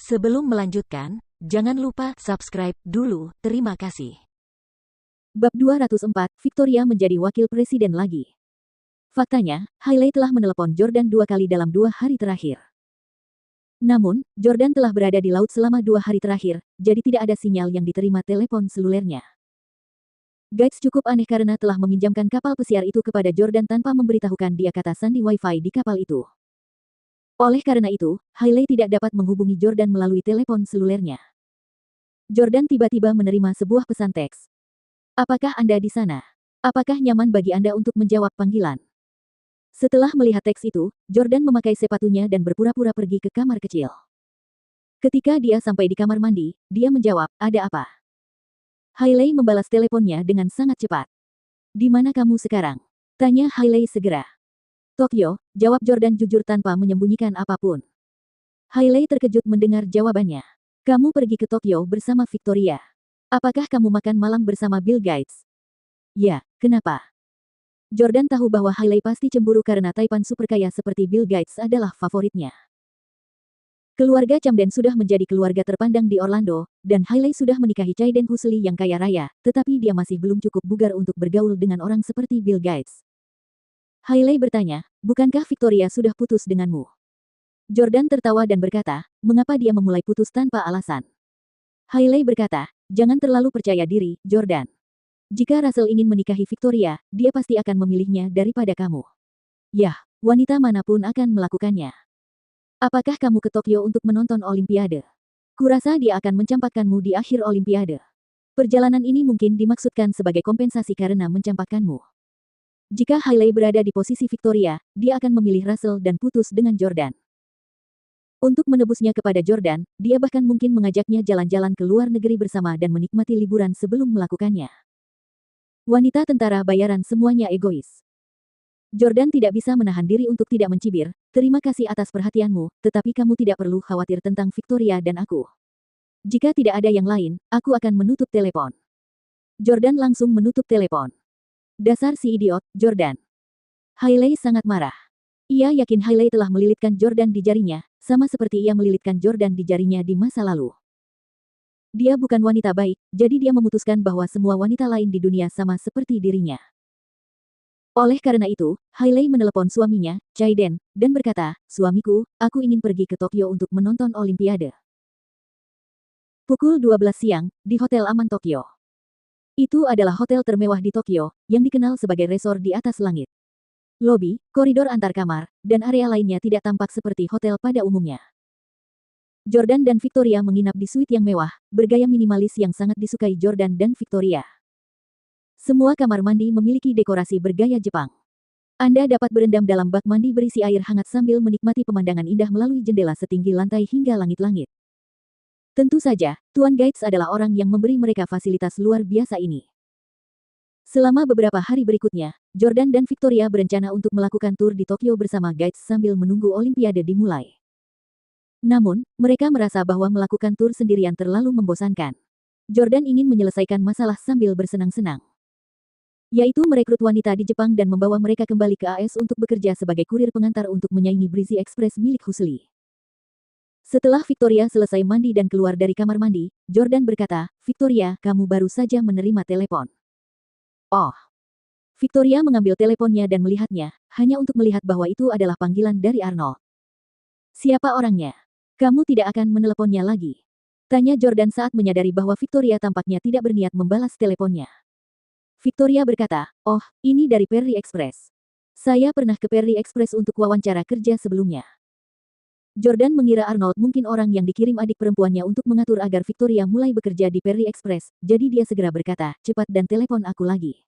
Sebelum melanjutkan, jangan lupa subscribe dulu. Terima kasih. Bab 204, Victoria menjadi wakil presiden lagi. Faktanya, Hailey telah menelepon Jordan 2 kali dalam 2 hari terakhir. Namun, Jordan telah berada di laut selama 2 hari terakhir, jadi tidak ada sinyal yang diterima telepon selulernya. Gates cukup aneh karena telah meminjamkan kapal pesiar itu kepada Jordan tanpa memberitahukan dia kata sandi Wi-Fi di kapal itu. Oleh karena itu, Hailey tidak dapat menghubungi Jordan melalui telepon selulernya. Jordan tiba-tiba menerima sebuah pesan teks. Apakah Anda di sana? Apakah nyaman bagi Anda untuk menjawab panggilan? Setelah melihat teks itu, Jordan memakai sepatunya dan berpura-pura pergi ke kamar kecil. Ketika dia sampai di kamar mandi, dia menjawab, "Ada apa?" Hailey membalas teleponnya dengan sangat cepat. "Di mana kamu sekarang?" tanya Hailey segera. "Tokyo," jawab Jordan jujur tanpa menyembunyikan apapun. Hailey terkejut mendengar jawabannya. "Kamu pergi ke Tokyo bersama Victoria. Apakah kamu makan malam bersama Bill Gates?" "Ya, kenapa?" Jordan tahu bahwa Hailey pasti cemburu karena taipan superkaya seperti Bill Gates adalah favoritnya. Keluarga Camden sudah menjadi keluarga terpandang di Orlando, dan Hailey sudah menikahi Chaiden Husli yang kaya raya, tetapi dia masih belum cukup bugar untuk bergaul dengan orang seperti Bill Gates. Hailey bertanya, "Bukankah Victoria sudah putus denganmu?" Jordan tertawa dan berkata, "Mengapa dia memulai putus tanpa alasan?" Hailey berkata, "Jangan terlalu percaya diri, Jordan. Jika Russell ingin menikahi Victoria, dia pasti akan memilihnya daripada kamu. Yah, wanita manapun akan melakukannya. Apakah kamu ke Tokyo untuk menonton Olimpiade? Kurasa dia akan mencampakkanmu di akhir Olimpiade. Perjalanan ini mungkin dimaksudkan sebagai kompensasi karena mencampakkanmu." Jika Hailey berada di posisi Victoria, dia akan memilih Russell dan putus dengan Jordan. Untuk menebusnya kepada Jordan, dia bahkan mungkin mengajaknya jalan-jalan ke luar negeri bersama dan menikmati liburan sebelum melakukannya. Wanita tentara bayaran semuanya egois. Jordan tidak bisa menahan diri untuk tidak mencibir, "Terima kasih atas perhatianmu, tetapi kamu tidak perlu khawatir tentang Victoria dan aku. Jika tidak ada yang lain, aku akan menutup telepon." Jordan langsung menutup telepon. "Dasar si idiot, Jordan." Hailey sangat marah. Ia yakin Hailey telah melilitkan Jordan di jarinya, sama seperti ia melilitkan Jordan di jarinya di masa lalu. Dia bukan wanita baik, jadi dia memutuskan bahwa semua wanita lain di dunia sama seperti dirinya. Oleh karena itu, Hailey menelepon suaminya, Chaiden, dan berkata, "Suamiku, aku ingin pergi ke Tokyo untuk menonton Olimpiade." Pukul 12 siang, di Hotel Aman Tokyo. Itu adalah hotel termewah di Tokyo, yang dikenal sebagai resor di atas langit. Lobi, koridor antar kamar, dan area lainnya tidak tampak seperti hotel pada umumnya. Jordan dan Victoria menginap di suite yang mewah, bergaya minimalis yang sangat disukai Jordan dan Victoria. Semua kamar mandi memiliki dekorasi bergaya Jepang. Anda dapat berendam dalam bak mandi berisi air hangat sambil menikmati pemandangan indah melalui jendela setinggi lantai hingga langit-langit. Tentu saja, Tuan Gates adalah orang yang memberi mereka fasilitas luar biasa ini. Selama beberapa hari berikutnya, Jordan dan Victoria berencana untuk melakukan tur di Tokyo bersama Gates sambil menunggu Olimpiade dimulai. Namun, mereka merasa bahwa melakukan tur sendirian terlalu membosankan. Jordan ingin menyelesaikan masalah sambil bersenang-senang, yaitu merekrut wanita di Jepang dan membawa mereka kembali ke AS untuk bekerja sebagai kurir pengantar untuk menyaingi Breezy Express milik Husli. Setelah Victoria selesai mandi dan keluar dari kamar mandi, Jordan berkata, "Victoria, kamu baru saja menerima telepon." "Oh." Victoria mengambil teleponnya dan melihatnya, hanya untuk melihat bahwa itu adalah panggilan dari Arnold. "Siapa orangnya? Kamu tidak akan meneleponnya lagi?" tanya Jordan saat menyadari bahwa Victoria tampaknya tidak berniat membalas teleponnya. Victoria berkata, "Oh, ini dari Perry Express. Saya pernah ke Perry Express untuk wawancara kerja sebelumnya." Jordan mengira Arnold mungkin orang yang dikirim adik perempuannya untuk mengatur agar Victoria mulai bekerja di Perry Express, jadi dia segera berkata, "Cepat dan telepon aku lagi."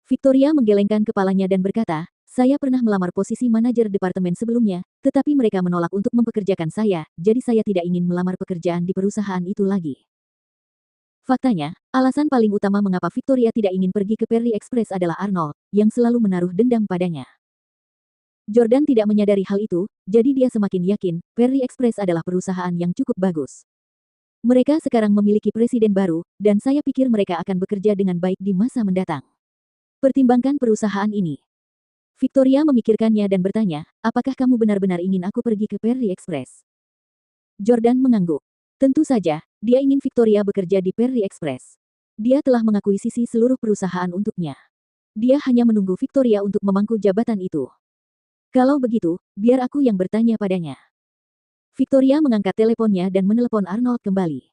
Victoria menggelengkan kepalanya dan berkata, "Saya pernah melamar posisi manajer departemen sebelumnya, tetapi mereka menolak untuk mempekerjakan saya, jadi saya tidak ingin melamar pekerjaan di perusahaan itu lagi." Faktanya, alasan paling utama mengapa Victoria tidak ingin pergi ke Perry Express adalah Arnold, yang selalu menaruh dendam padanya. Jordan tidak menyadari hal itu, jadi dia semakin yakin, Perry Express adalah perusahaan yang cukup bagus. Mereka sekarang memiliki presiden baru, dan saya pikir mereka akan bekerja dengan baik di masa mendatang. Pertimbangkan perusahaan ini. Victoria memikirkannya dan bertanya, "Apakah kamu benar-benar ingin aku pergi ke Perry Express?" Jordan mengangguk. Tentu saja, dia ingin Victoria bekerja di Perry Express. Dia telah mengakuisisi seluruh perusahaan untuknya. Dia hanya menunggu Victoria untuk memangku jabatan itu. Kalau begitu, biar aku yang bertanya padanya. Victoria mengangkat teleponnya dan menelepon Arnold kembali.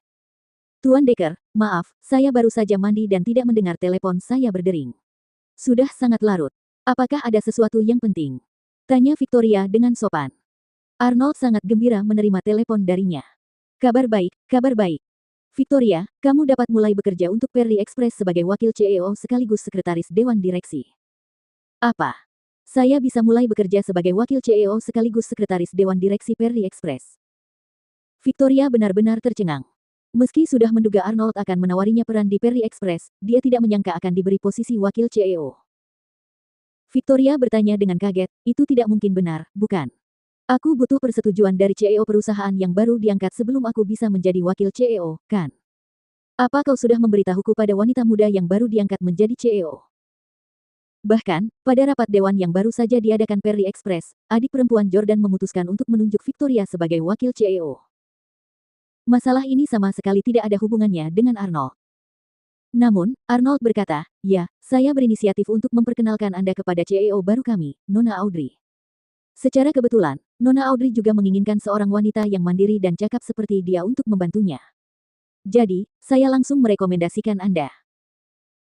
Tuan Decker, maaf, saya baru saja mandi dan tidak mendengar telepon saya berdering. Sudah sangat larut. Apakah ada sesuatu yang penting? Tanya Victoria dengan sopan. Arnold sangat gembira menerima telepon darinya. Kabar baik, kabar baik. Victoria, kamu dapat mulai bekerja untuk Perry Express sebagai wakil CEO sekaligus sekretaris Dewan Direksi. Apa? Saya bisa mulai bekerja sebagai wakil CEO sekaligus sekretaris Dewan Direksi Perry Express. Victoria benar-benar tercengang. Meski sudah menduga Arnold akan menawarinya peran di Perry Express, dia tidak menyangka akan diberi posisi wakil CEO. Victoria bertanya dengan kaget, itu tidak mungkin benar, bukan? Aku butuh persetujuan dari CEO perusahaan yang baru diangkat sebelum aku bisa menjadi wakil CEO, kan? Apa kau sudah memberitahuku pada wanita muda yang baru diangkat menjadi CEO? Bahkan, pada rapat dewan yang baru saja diadakan Perry Express, adik perempuan Jordan memutuskan untuk menunjuk Victoria sebagai wakil CEO. Masalah ini sama sekali tidak ada hubungannya dengan Arnold. Namun, Arnold berkata, ya, saya berinisiatif untuk memperkenalkan Anda kepada CEO baru kami, Nona Audrey. Secara kebetulan, Nona Audrey juga menginginkan seorang wanita yang mandiri dan cakap seperti dia untuk membantunya. Jadi, saya langsung merekomendasikan Anda.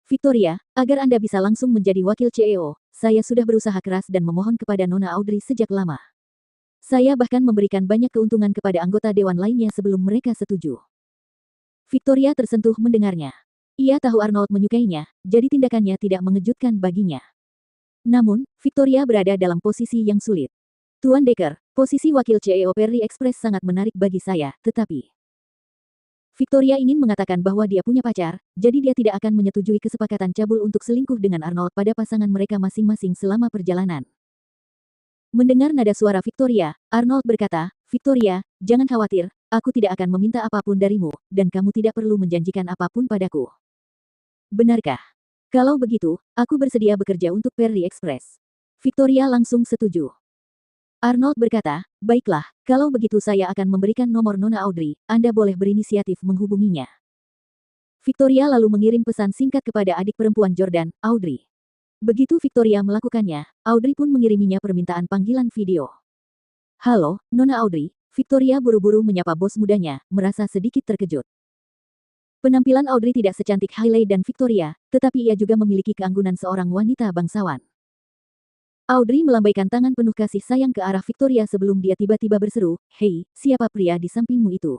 Victoria, agar Anda bisa langsung menjadi wakil CEO, saya sudah berusaha keras dan memohon kepada Nona Audrey sejak lama. Saya bahkan memberikan banyak keuntungan kepada anggota dewan lainnya sebelum mereka setuju. Victoria tersentuh mendengarnya. Ia tahu Arnold menyukainya, jadi tindakannya tidak mengejutkan baginya. Namun, Victoria berada dalam posisi yang sulit. Tuan Decker, posisi wakil CEO Perry Express sangat menarik bagi saya, tetapi Victoria ingin mengatakan bahwa dia punya pacar, jadi dia tidak akan menyetujui kesepakatan cabul untuk selingkuh dengan Arnold pada pasangan mereka masing-masing selama perjalanan. Mendengar nada suara Victoria, Arnold berkata, Victoria, jangan khawatir, aku tidak akan meminta apapun darimu, dan kamu tidak perlu menjanjikan apapun padaku. Benarkah? Kalau begitu, aku bersedia bekerja untuk Perry Express. Victoria langsung setuju. Arnold berkata, baiklah, kalau begitu saya akan memberikan nomor Nona Audrey, Anda boleh berinisiatif menghubunginya. Victoria lalu mengirim pesan singkat kepada adik perempuan Jordan, Audrey. Begitu Victoria melakukannya, Audrey pun mengiriminya permintaan panggilan video. Halo, Nona Audrey, Victoria buru-buru menyapa bos mudanya, merasa sedikit terkejut. Penampilan Audrey tidak secantik Hailey dan Victoria, tetapi ia juga memiliki keanggunan seorang wanita bangsawan. Audrey melambaikan tangan penuh kasih sayang ke arah Victoria sebelum dia tiba-tiba berseru, hei, siapa pria di sampingmu itu?